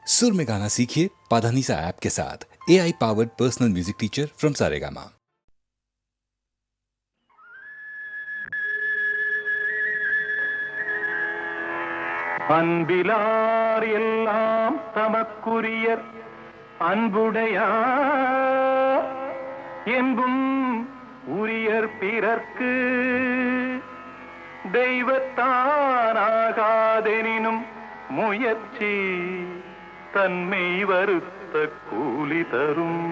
सुर में गाना सीखिए पाधानीसा ऐप के साथ। AI powered personal music teacher from Saregama. அன்பிலார் எல்லாம் தமக்குரியர் அன்புடையார் என்பும் உரியர் பிறர்க்கு தெய்வத்தானாகாதெனினும் முயற்சி தன்மை வருத்த கூலி தரும்.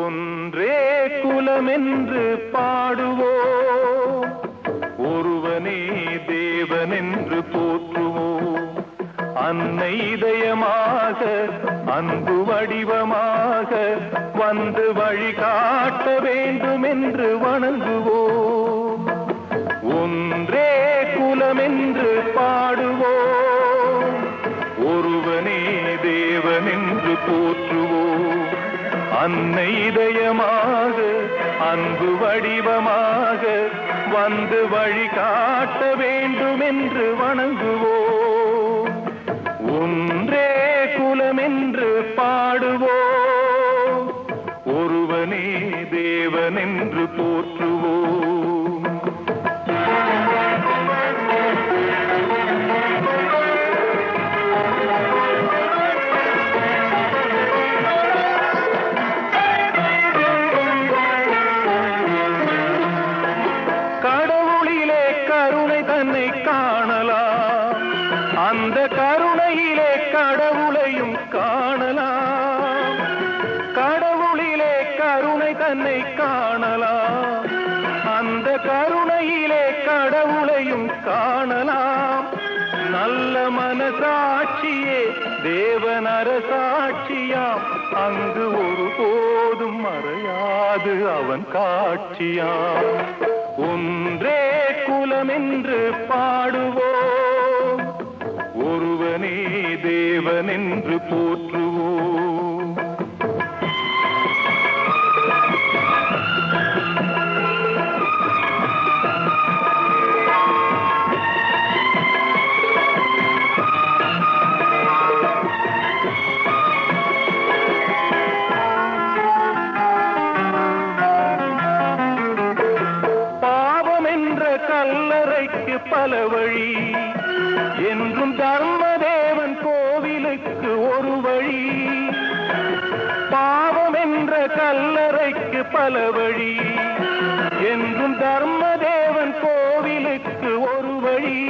ஒன்றே குலமென்று பாடுவோம், ஒருவனே தேவனென்று போற்றுவோம். அன்னை இதயமாக அன்பு வடிவமாக வந்து வழிகாட்ட வேண்டும் என்று வணங்குவோம். ஒன்றே குலமென்று பாடுவோம், ஒருவனே தேவனென்று போற்றுவோம். அன்னை இதயமாக அன்பு வடிவமாக வந்து வழிகாட்ட வேண்டும் என்று வணங்குவோம். ஒன்றே குலமென்று பாடுவோம், ஒருவனே தேவனென்று போற்றுவோம். கடவுளிலே கருணை தன்னை காணலாம், அந்த கருணையிலே கடவுளையும் காணலாம். கடவுளிலே கருணை தன்னை காணலாம், அந்த கருணையிலே கடவுளையும் காணலாம். நல்ல மனசாட்சியே தேவன் அரசாட்சியாம், அங்கு ஒருபோதும் மறையாது அவன் காட்சியாம். ஒன்றே குலமென்று பாடுவோம், ஒருவனே தேவனென்று போற்றுவோம். கல்லறைக்கு பல வழி என்றும் தர்மதேவன் கோவிலுக்கு ஒரு வழி. பாவம் என்ற கல்லறைக்கு பல வழி என்றும் தர்மதேவன் கோவிலுக்கு ஒரு வழி.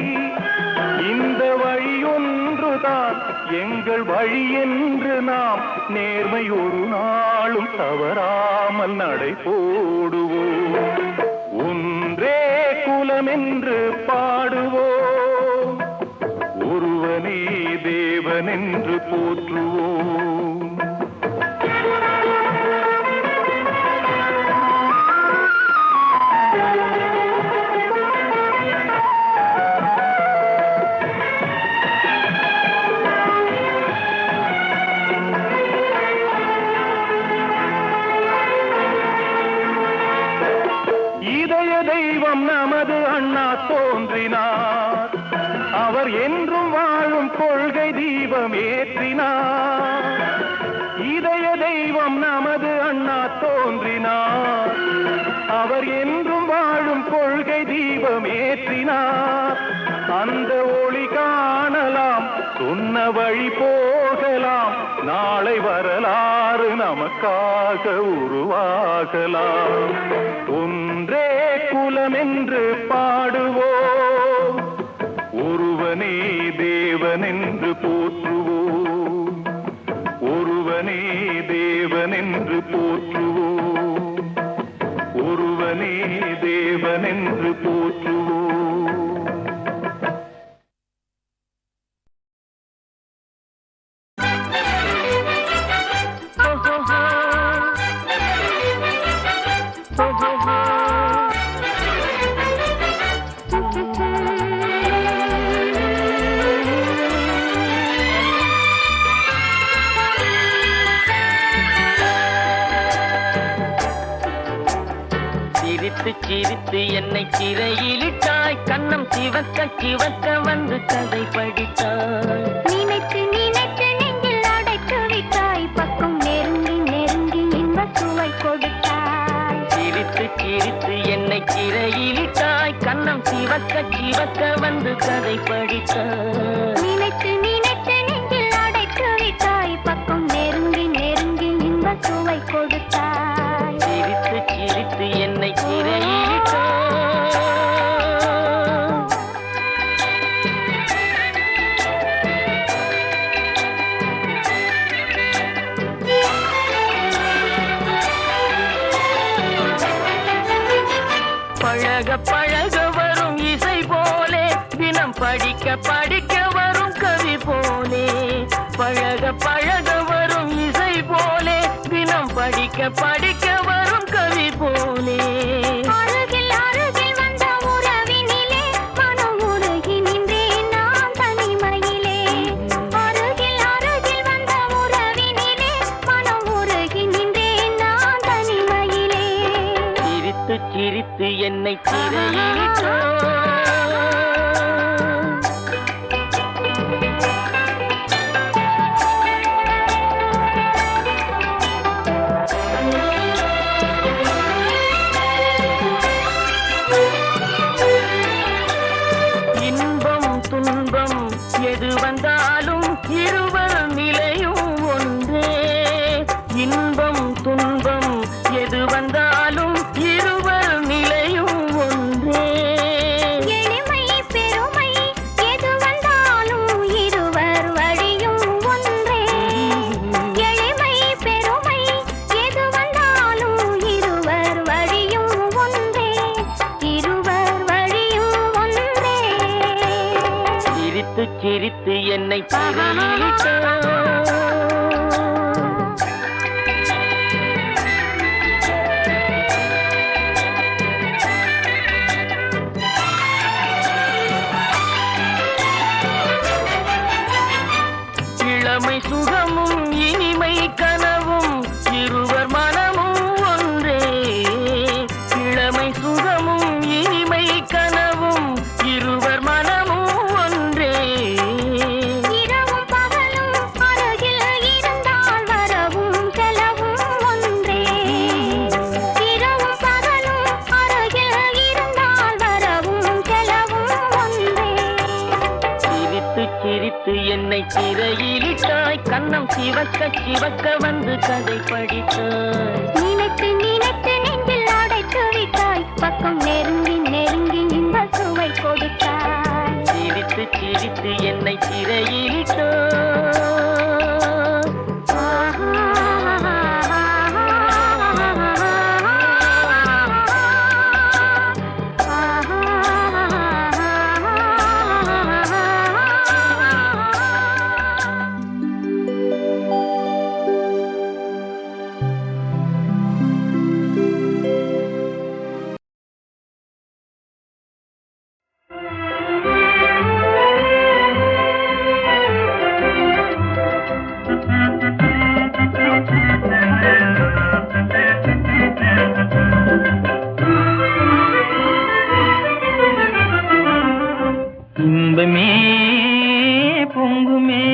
இந்த வழி ஒன்றுதான் எங்கள் வழி என்று நாம் நேர்மை ஒரு நாளும் தவறாமல் நடை போடுவோம். ஒன்றே குலமென்று பாடுவோம், ஒருவனே தேவனென்று போற்றுவோம். இதய தெய்வம் நமது அண்ணா தோன்றினார், அவர் என்றும் வாழும் கொள்கை தீபம் ஏற்றினார். இதய தெய்வம் நமது அண்ணா தோன்றினார், அவர் என்றும் வாழும் கொள்கை தீபம் ஏற்றினார். அந்த ஒளி காணலாம், சொன்ன வழி போகலாம், நாளை வரலாறு நமக்காக உருவாகலாம். ஒன்றே குலமென்று பாடுவோம், ஒருவனே தேவனென்று போற்றுவோம். ஒருவனே தேவனென்று போற்றுவோம், ஒருவனே தேவனென்று போற்றுவோம். சிரித்து சிரித்து என்னை சிறையிலிட்டாய் கண்ணம் சிவக்க சிவக்க வந்து கதை படித்தாய் நினைத்து நினைத்து நெஞ்சில் அடைத்து விட்டாய் பக்கம் நெருங்கி நெருங்கி இன்ப சுவை கொடுத்தாய் சிரித்து சிரித்து என்னை சிறையிலிட்டாய் கண்ணம் சிவக்க சிவக்க வந்து கதை படித்தாய் நினைத்து நினைத்து நெஞ்சில் அடைத்து விட்டாய் பக்கம் நெருங்கி நெருங்கி இன்ப சுவை கொடுத்தாய் சிரித்து சிரித்து என்னை சிறையிலிட்டாய் பழக பழக வரும் இசை போலே தினம் படிக்க படிக்க வரும் கவி போலே பழக பழக வரும் இசை போலே தினம் படிக்க படிக்க வரும் கவி போலே அருகில் அருகில் வந்த உறவினிலே மனம் உருகி நின்றேன் நான் தனிமையிலே அருகில் அருகில் வந்த உறவினிலே மனம் உருகி நின்றேன் நான் தனிமையிலே சிரித்து சிரித்து என்னை சிறையிலிட்டாய் இன்பம் துன்பம் எது வந்தாலும் இருவர் நிலையும் ஒன்றே இன்பம் துன்பம் எது வந்தாலும் இருவர் நிலையும் ஒன்றே எளிமை பெருமை எது வந்தாலும் இருவர் வழியும் ஒன்றே எளிமை பெருமை எது வந்தாலும் இருவர் வழியும் ஒன்றே இருவர் வழியும் ஒன்றே சிரித்து சிரித்து என்னை சிறையிலிட்டாய் இளமை சுகமும் இனிமை கனவும் இருவர் மனமும் ஒன்றே இளமை சுகமும் இனிமை கனவும் இருவர் மனமும் ஒன்றே இரவும் பகலும் அருகில் இருந்தால் வரவும் செலவும் ஒன்றே இரவும் பகலும் அருகில் இருந்தால் வரவும் செலவும் ஒன்றே சிரித்து சிரித்து என்னை சிறையிலிட்டாய் கண்ணம் சிவக்க சிவக்க வந்து கதை படித்தாய் நினைத்து நினைத்து நெஞ்சில் அடைத்து விட்டாய் பக்கம் நெருங்கி நெருங்கி இன்ப சுவை கொடுத்தாய் சிரித்து சிரித்து என்னை சிறையிலிட்டாய் இன்பமே பொங்குமே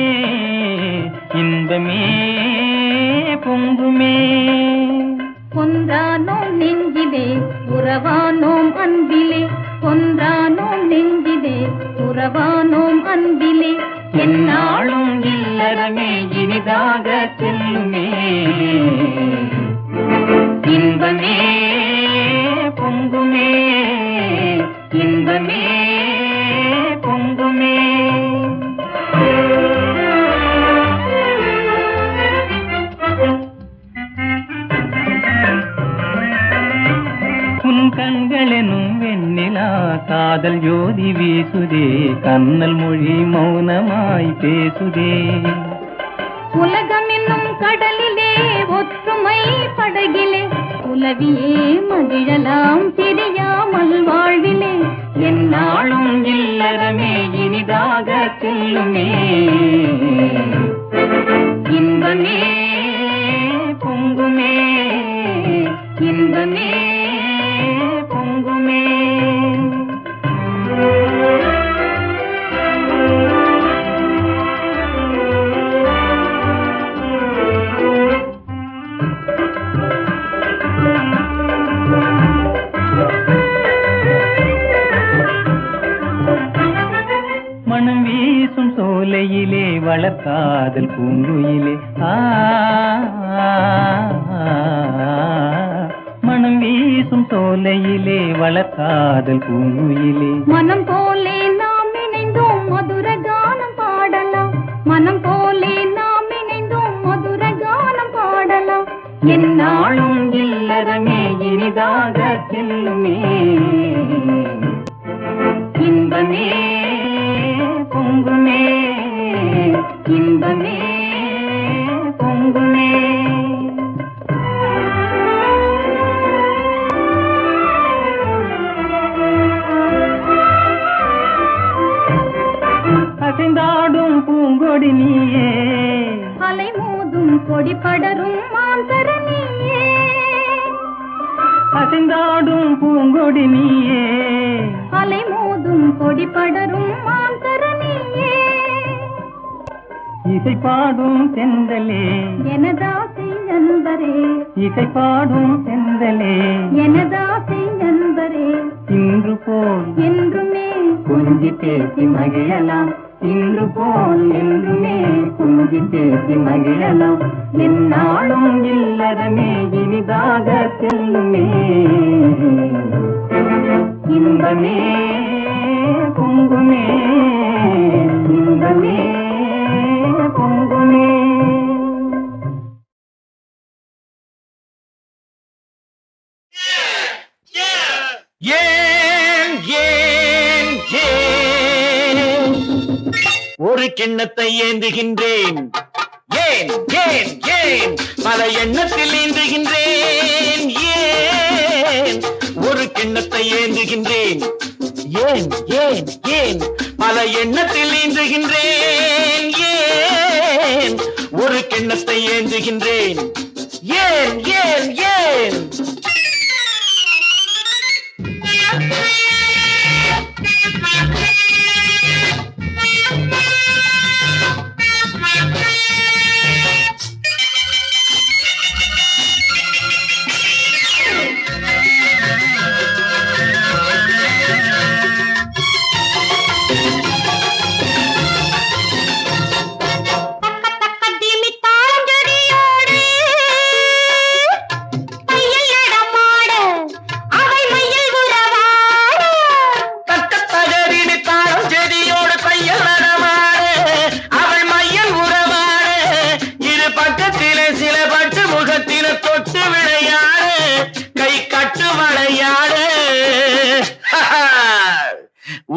இன்பமே பொங்குமே கொன்றானோம் நெஞ்சிலே உறவானோம் அன்பிலே கொன்றானோம் நெஞ்சிலே உறவானோம் அன்பிலே என்னாலும் இல்லறமே இனிதாக செல்லுமே இன்பமே பொங்குமே இன்பமே பொங்குமே உன் கண்களெனும் வெண்ணிலா காதல் ஜோதி வீசுதே கண்ணல் மொழி மௌனமாய் பேசுதே உலகம் என்னும் கடலிலே ஒற்றுமை படகிலே உலவியே மகிழலாம் தெரியாமல் வாழ்விலே என்னாலும் இல்லறமே இனிதாக செல்லுமே இன்பமே பொங்குமே இன்பமே பொங்குமே வீசும் சோலையிலே வளர்க்காதல் பூங்குயிலே மனம் வீசும் சோலையிலே வளர்க்காதல் பூங்குயிலே மனம் போலே நாம் இணைந்தோம் மதுர கானம் பாடலாம் மனம் போலே நாம் இணைந்தோம் மதுர கானம் பாடலாம் என்னாலும் இல்லறமே இனிதாக செல்லுமே இன்பமே பொங்குமே இன்பமே பொங்குமே அசைந்தாடும் பூங்கொடி நீயே அலை மோதும் கொடி படரும் மாந்தர நீயே அசைந்தாடும் பூங்கொடி நீயே அலை மோதும் கொடி படரும் மாந்தர நீயே இசை பாடும் செந்தலே எனதாசை நண்பரே இசை பாடும் செந்தலே எனதாசை நண்பரே இன்று போல் என்றுமே கொஞ்சி பேசி மகிழலாம் இன்று போல் என்றுமே கொஞ்சி பேசி மகிழலாம் என்னாலும் இல்லறமே இனிதாக செல்லுமே இன்பமே பொங்குமே இன்பமே பொங்குமே ஏன் ஏன் ஏன் ஒரு கிண்ணத்தை ஏந்துகின்றேன் ஏன் ஏன் ஏன் பல எண்ணத்தில் ஏந்துகின்றேன் ஏன் ஒரு கிண்ணத்தை ஏந்துகின்றேன் ஏன் ஏன் ஏன் பல எண்ணத்தில் ஏந்துகின்றேன் ஏன் ஒரு கிண்ணத்தை ஏந்துகின்றேன் ஏன் ஏன் ஏன்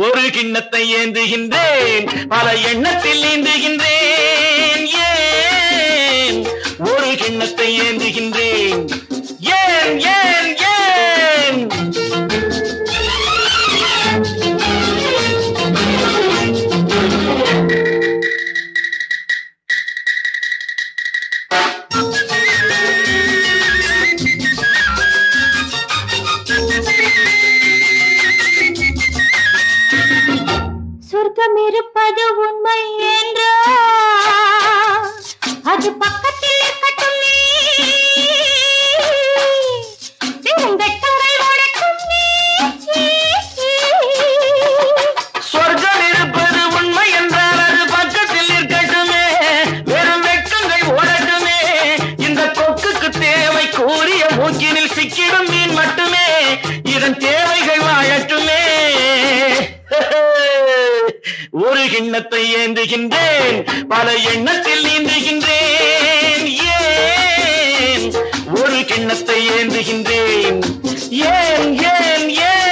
ஒரு கிண்ணத்தை ஏந்துகின்றேன் பல எண்ணத்தில் ஏந்துகின்றேன் ஏன் ஒரு கிண்ணத்தை ஏந்துகின்றேன் ஏன் ஏன் ஏன் சொர்க்கம் இருப்பது உண்மை என்றோ அது பக்கத்தில் இருக்கட்டும் பெருங்கட்டங்கள் உடைக்கும் சொர்க்கம் இருப்பது உண்மை என்றால் அது பக்கத்தில் இருக்கட்டுமே வெறும் வெட்கங்கள் ஓடட்டுமே இந்த கொக்குக்கு தேவை கூறிய மூக்கினில் சிக்கிடும் மீன் மட்டுமே இதன் தேவைகள் வாழட்டுமே ஒரு கிண்ணத்தை ஏந்துகின்றேன் பல எண்ணத்தில் நீந்துகின்றேன் ஏன் ஒரு கிண்ணத்தை ஏந்துகின்றேன் ஏன் ஏன் ஏன்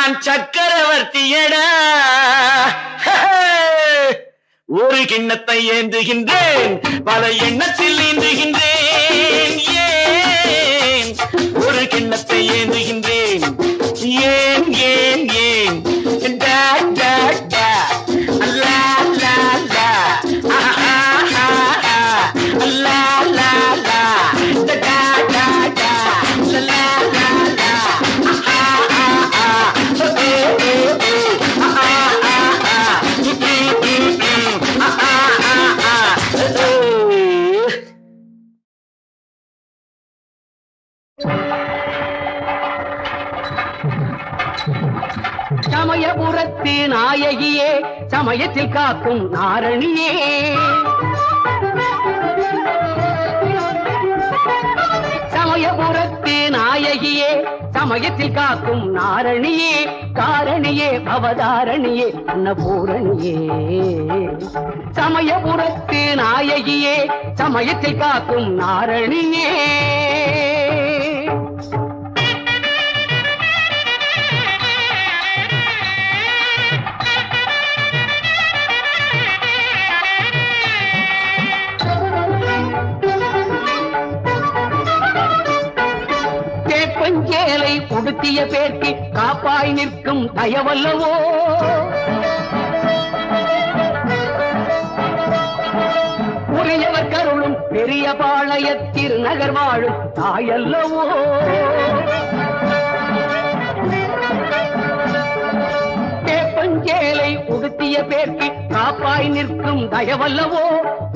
நான் சக்கரவர்த்தியடா ஒரு கிண்ணத்தை ஏந்துகின்றேன் பல எண்ணத்தில் நீந்துகின்றேன் ஏன் ஒரு கிண்ணத்தை ஏந்துகின்றேன் ஏன் ஏன் ஏன் டா டா டா லா லா லா ஆஹா ஆஹா லா லா லா டா டா டா லா லா லா ஆஹா ஆஹா ஓ ஓ ஆஹா ஆஹா சமயபுரத்து நாயகியே சமயத்தில் காக்கும் நாரணியே சமயபுரத்து நாயகியே சமயத்தில் காக்கும் நாரணியே காரணியே அவதாரணியே அன்னபூரணியே சமயபுரத்து நாயகியே சமயத்தில் காக்கும் நாரணியே பஞ்சேலை உடுத்திய பேர்க்கு காப்பாய் நிற்கும் தயவல்லவோ உரியவர் கருளும் பெரிய பாளைய திருநகர் வாழும் தாயல்லவோ பஞ்சேலை உடுத்திய பேர்க்கு காப்பாய் நிற்கும் தயவல்லவோ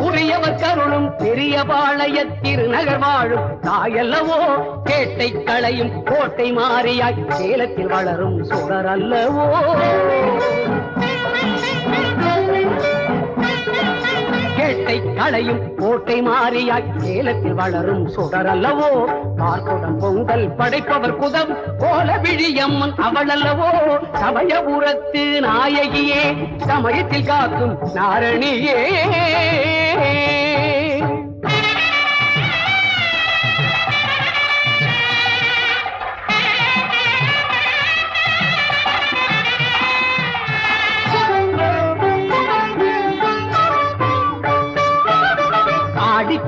உரியவர் கருளும் பெரிய பாளைய திருநகர் வாழும் தாயல்லவோ கேட்டை களையும் கோட்டை மாறியாய் சேலத்தில் வளரும் சுடர் அல்லவோ கேட்டை களையும் கோட்டை மாறியாய் சேலத்தில் வளரும் சுடர் அல்லவோ பார்க்குடம் பொங்கல் படைப்பவர் குதம் கோல விழியம்மன் அவள் அல்லவோ சமயபுரத்து நாயகியே சமயத்தில் காக்கும் நாரணியே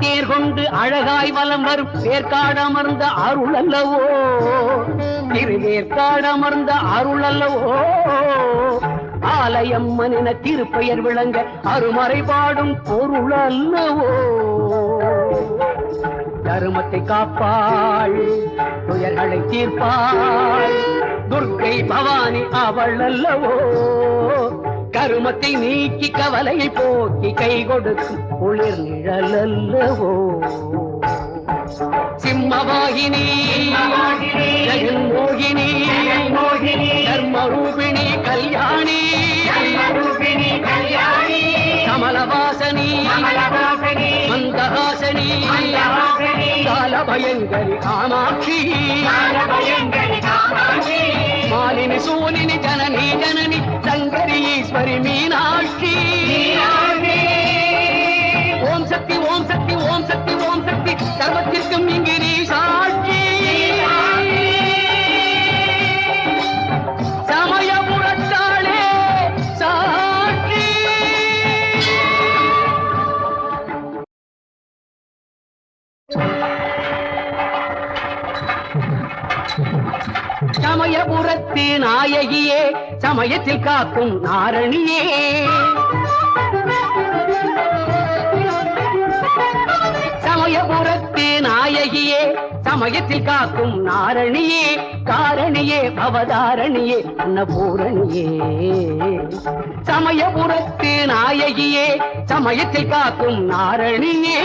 தேர் கொண்டு அழகாய் வலம் வரும் வேர்க்காடமர்ந்த அருள் அல்லவோ திருவேற்காடமர்ந்த அருள் அல்லவோ ஆலயம்மன் என திருப்பெயர் விளங்க அருமறை பாடும் பொருள் அல்லவோ தருமத்தை காப்பாள் துயர்களை தீர்ப்பாள் துர்க்கை பவானி அவள் அல்லவோ கருமத்தை நீக்கி கவலையை போக்கி கை கொடுக்கும் குளிர் நிழல் அல்லவோ சிம்மவாகினி ஜெகன்மோகினி தர்மரூபிணி கல்யாணி கமலவாசனி மந்தஹாசனி காலபயங்கரி காமாட்சி மாலினி சூலினி ஜனனி ஜனனி சங்கரி ஈஸ்வரி மீனாட்சி ஓம் சக்தி ஓம் சக்தி ஓம் சக்தி ஓம் சக்தி சர்வத்திற்கும் இங்கு நீ சாட்சி சமயபுரத்தாளே சாட்சி சமயபுரத்து நாயகியே சமயத்தில் காக்கும் நாரணியே சமயபுரத்து நாயகியே சமயத்தில் காக்கும் நாரணியே காரணியே அவதாரணியே அன்னபூரணியே சமயபுரத்து நாயகியே சமயத்தில் காக்கும் நாரணியே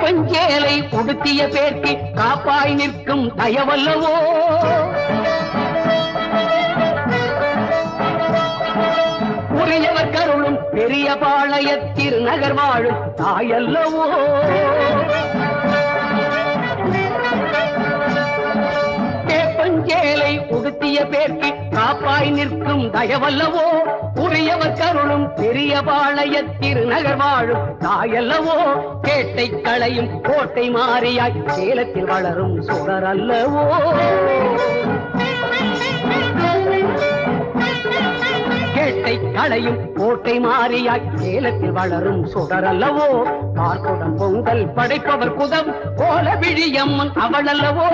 பஞ்சேலை உடுத்திய பேர்க்கு காப்பாய் நிற்கும் தயவல்லவோ உரியவர் கருளும் பெரிய பாளைய திருநகர் வாழும் தாயல்லவோ கருஞ்சேலை உடுத்திய பேர்க்கு காப்பாய் நிற்கும் தயவல்லவோ, உரியவர் கருளும் பெரிய பாளைய திருநகர் வாழும் தாயல்லவோ, கேட்டை களையும் கோட்டை மாறியாய் சேலத்தில் வளரும் சுடர் அல்லவோ. கேட்டை களையும் கோட்டை மாறியாய் சேலத்தில் வளரும் சுடர் அல்லவோ, பார்க்குடம் பொங்கல் படைப்பவர் குதம் கோல விழியம்மன் அவள் அல்லவோ,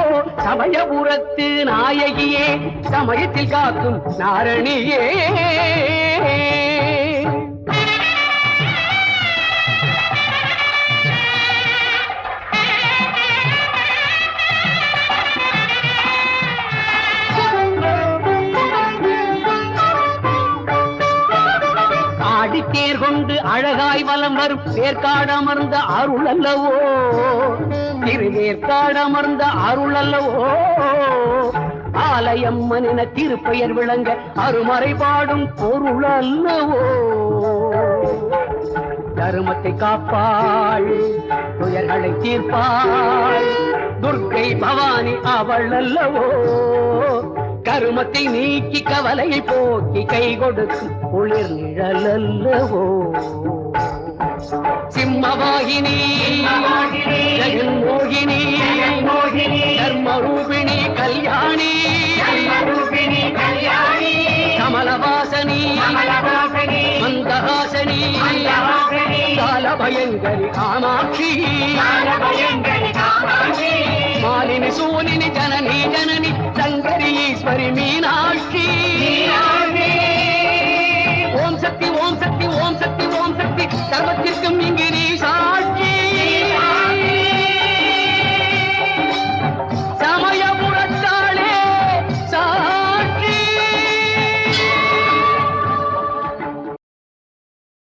சமயபுரத்து நாயகியே சமயத்தில் காக்கும் நாரணியே. தேர் கொண்டு அழகாய் வலம் வரும் தேர்காடமர்ந்த அருள் அல்லவோ, திருவேற்காடமர்ந்த அருள் அல்லவோ, ஆலயம்மனின திருப்பெயர் விளங்க அருமறை பாடும் பொருள் அல்லவோ. தருமத்தை காப்பாள், துயர்களை தீர்ப்பாள், துர்க்கை பவானி அவள் அல்லவோ, கருமத்தை நீக்கி கவலையை போக்கி கை கொடுக்கும் குளிர் நிழல் அல்லவோ. சிம்மவாகினி ஜெகன்மோகினி தர்மரூபிணி கல்யாணி கமலவாசனி மந்தஹாசனி காலபயங்கரி காமாட்சி மாலினி சூலினி ஜனனி ஜனனி சங்கரி ஈஸ்வரி மீனா